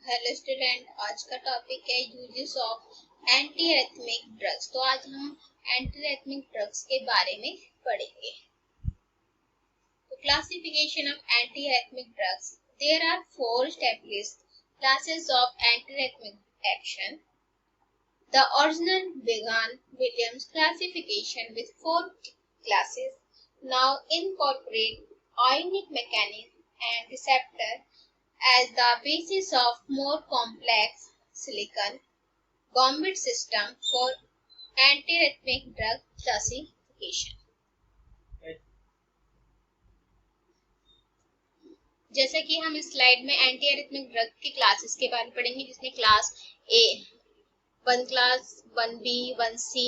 Hello student, आज का topic है uses of anti arrhythmic drugs. तो आज हम एंटी एरिथमिक ड्रग्स के बारे में पढ़ेंगे। तो classification of anti arrhythmic drugs. There are 4 established classes of anti arrhythmic action. The original began Williams classification with 4 classes, now incorporate ionic mechanism and receptor as the basis of more complex silicon Gambit system for antiarrhythmic drug classification. जैसे कि हम इस slide में एंटीएरिथमिक drug की classes के बारे में पढ़ेंगे, जिसमें क्लास ए 1 class 1B 1C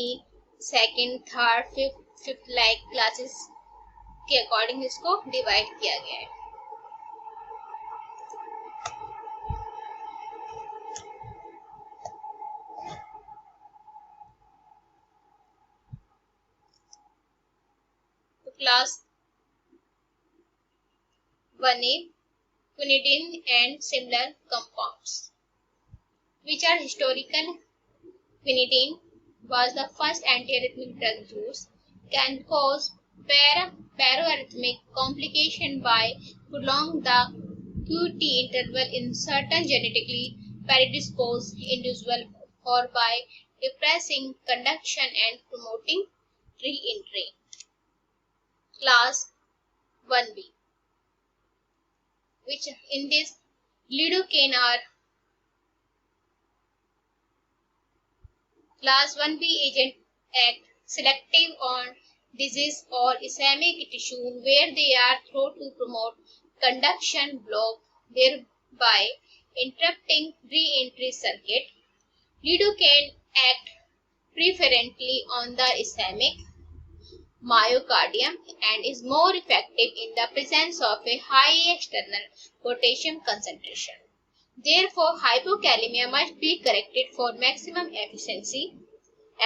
second third fifth like classes के अकॉर्डिंग इसको डिवाइड किया गया है। Class 1A quinidine and similar compounds, which are historical. Quinidine was the first antiarrhythmic drug used, can cause paroarrhythmic complication by prolonging the QT interval in certain genetically predisposed individuals or by depressing conduction and promoting re-entry. Class 1B, which in this lidocaine are Class 1B agent act selective on disease or ischemic tissue where they are thought to promote conduction block, thereby interrupting re-entry circuit. Lidocaine act preferentially on the ischemic myocardium and is more effective in the presence of a high external potassium concentration. Therefore, hypokalemia must be corrected for maximum efficiency,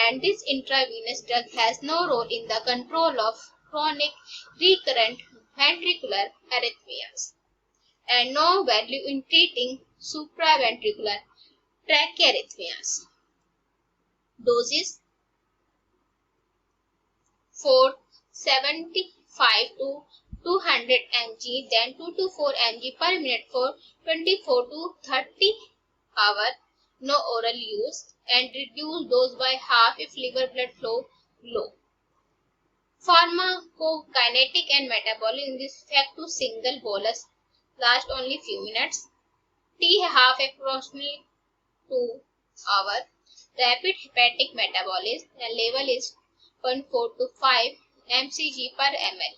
and this intravenous drug has no role in the control of chronic recurrent ventricular arrhythmias and no value in treating supraventricular tachyarrhythmias. Doses for 75 to 200 mg, then 2 to 4 mg per minute for 24 to 30 hours, no oral use, and reduce dose by half if liver blood flow low. Pharmacokinetic and metabolic in this effect to single bolus last only few minutes. T half approximately 2 hours. Rapid hepatic metabolism and level is 0.4 to 5 mcg per ml.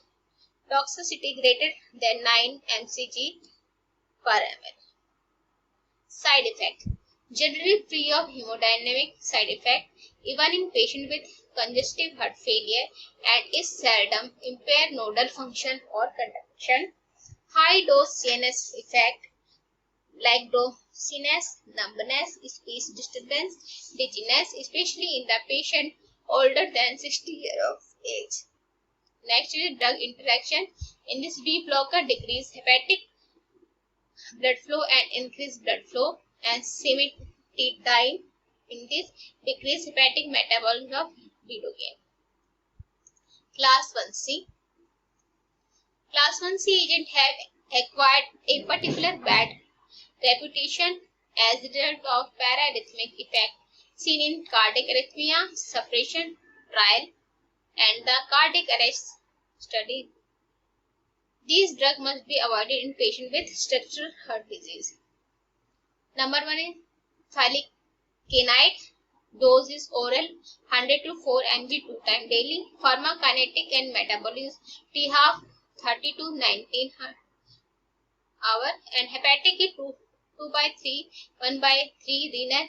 Toxicity greater than 9 mcg per ml. Side effect. Generally free of hemodynamic side effect even in patient with congestive heart failure and is seldom impair nodal function or conduction. High dose CNS effect like dizziness, numbness, speech disturbance, dizziness, especially in the patient older than 60 years of age. Next is drug interaction. In this, B blocker decrease hepatic blood flow and increase blood flow, and cimetidine in this decrease hepatic metabolism of lidocaine. Class 1C. Class 1C agent have acquired a particular bad reputation as a result of paraarrhythmic effect seen in cardiac arrhythmia suppression trial and the cardiac arrest study. These drugs must be avoided in patients with structural heart disease. Number 1 is thalidomide. Dose is oral 100 to 4 mg 2 times daily. Pharmacokinetic and metabolism T half 30 to 19 hour and hepatic is 2 by 3 1 by 3 renal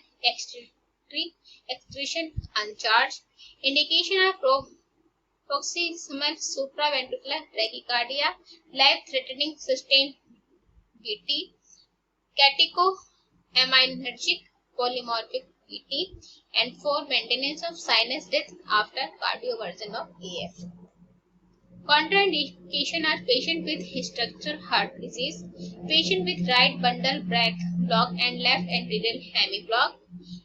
excretion uncharged. Indication of paroxysmal supraventricular tachycardia, life-threatening sustained VT, catechaminergic polymorphic VT, and for maintenance of sinus death after cardioversion of AF. Contraindication are patient with structural heart disease, patient with right bundle branch block and left anterior hemiblock.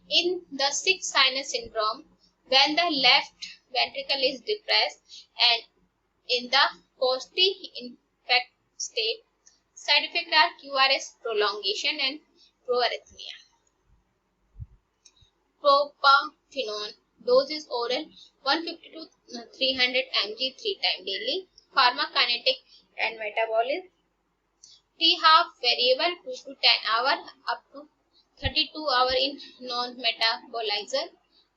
In the sick sinus syndrome, when the left ventricle is depressed and in the post-infect state, side effects are QRS prolongation and proarrhythmia. Propafenone dose is oral 150 to 300 mg 3 times daily. Pharmacokinetic and metabolism. T-half variable 2 to 10 hour up to 32 hour in non-metabolizer.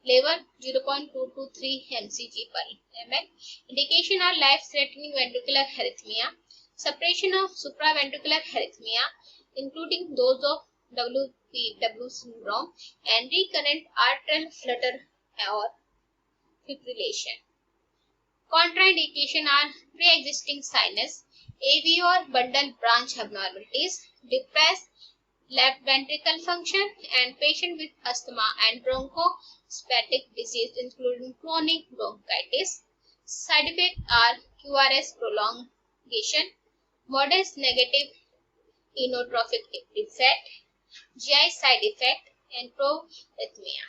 Level 0.2 to 3 mcg per ml. Indication are life-threatening ventricular arrhythmia, suppression of supraventricular arrhythmia, including those of WPW syndrome and recurrent atrial flutter or fibrillation. Contraindication are pre-existing sinus, AV or bundle branch abnormalities, depressed left ventricle function, and patient with asthma and bronchospastic disease including chronic bronchitis. Side effects are QRS prolongation, modest negative inotropic effect, GI side effect, and proarrhythmia.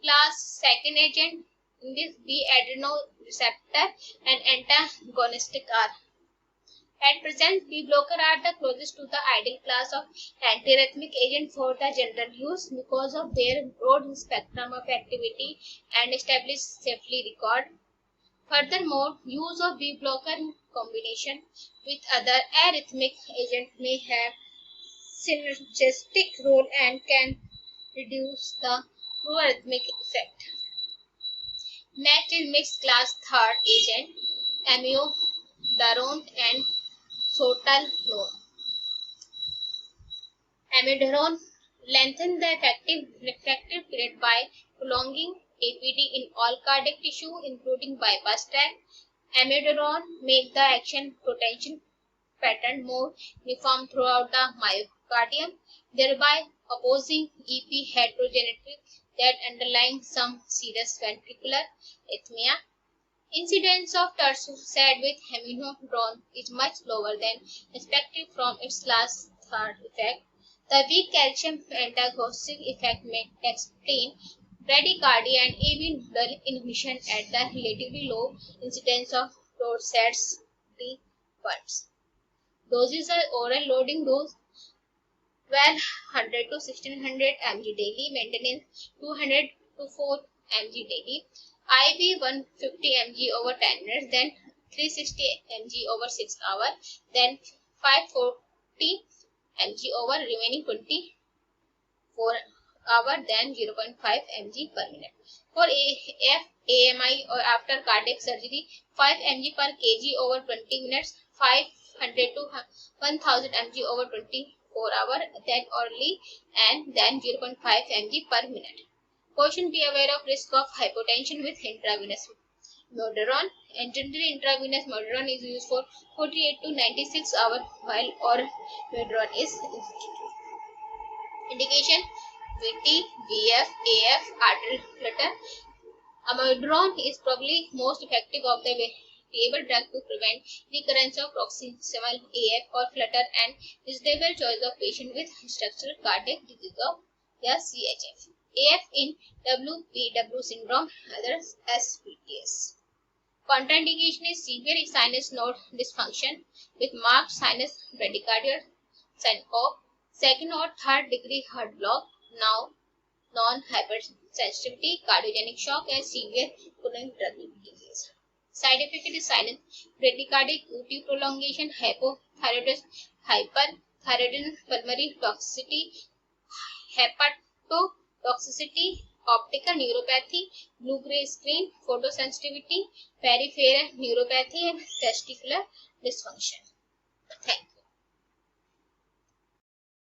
Class second agent in this B adrenoreceptor and antagonistic are. At present, B blocker are the closest to the ideal class of antiarrhythmic agent for the general use because of their broad spectrum of activity and established safety record. Furthermore, use of B blocker in combination with other arrhythmic agents may have synergistic role and can reduce the proarrhythmic effect. Next is mixed class third agent, amiodarone and sotalolone. Amiodarone lengthens the effective period by prolonging APD in all cardiac tissue, including bypass tract. Amiodarone makes the action potential pattern more uniform throughout the myocardium, thereby opposing EP heterogeneity that underlying some serious ventricular arrhythmia. Incidence of torsidsad with amiodarone is much lower than expected from its class third effect. The weak calcium antagonistic effect may explain bradycardia and AV nodal inhibition at the relatively low incidence of torsids D-funds. Doses are oral loading dose 1200 to 1600 mg daily, maintenance 200 to 4 mg daily, IV 150 mg over 10 minutes, then 360 mg over 6 hours, then 540 mg over remaining 24 hours, then 0.5 mg per minute. For AMI or after cardiac surgery, 5 mg per kg over 20 minutes, 500 to 1000 mg over 24 hours, then orally, and then 0.5 mg per minute. Caution: be aware of risk of hypotension with intravenous amiodarone, and generally intravenous amiodarone is used for 48 to 96 hours while oral amiodarone is instituted. Indication: VT, VF, AF, arterial flutter. Amiodarone is probably most effective of the variable drug to prevent recurrence of paroxysmal AF or flutter and reasonable choice of patient with structural cardiac disease of CHF. AF in WPW syndrome, others as PTS. Contraindication is severe sinus node dysfunction with marked sinus bradycardia, syncope, second or third degree heart block, now non-hypersensitivity, cardiogenic shock, and severe chronic drug disease. Side effect is sinus bradycardia, QT prolongation, hypothyroidism, hyperthyroidism, pulmonary toxicity, hepatotoxicity, optical neuropathy, blue-gray screen, photosensitivity, peripheral neuropathy, and testicular dysfunction. Thank you.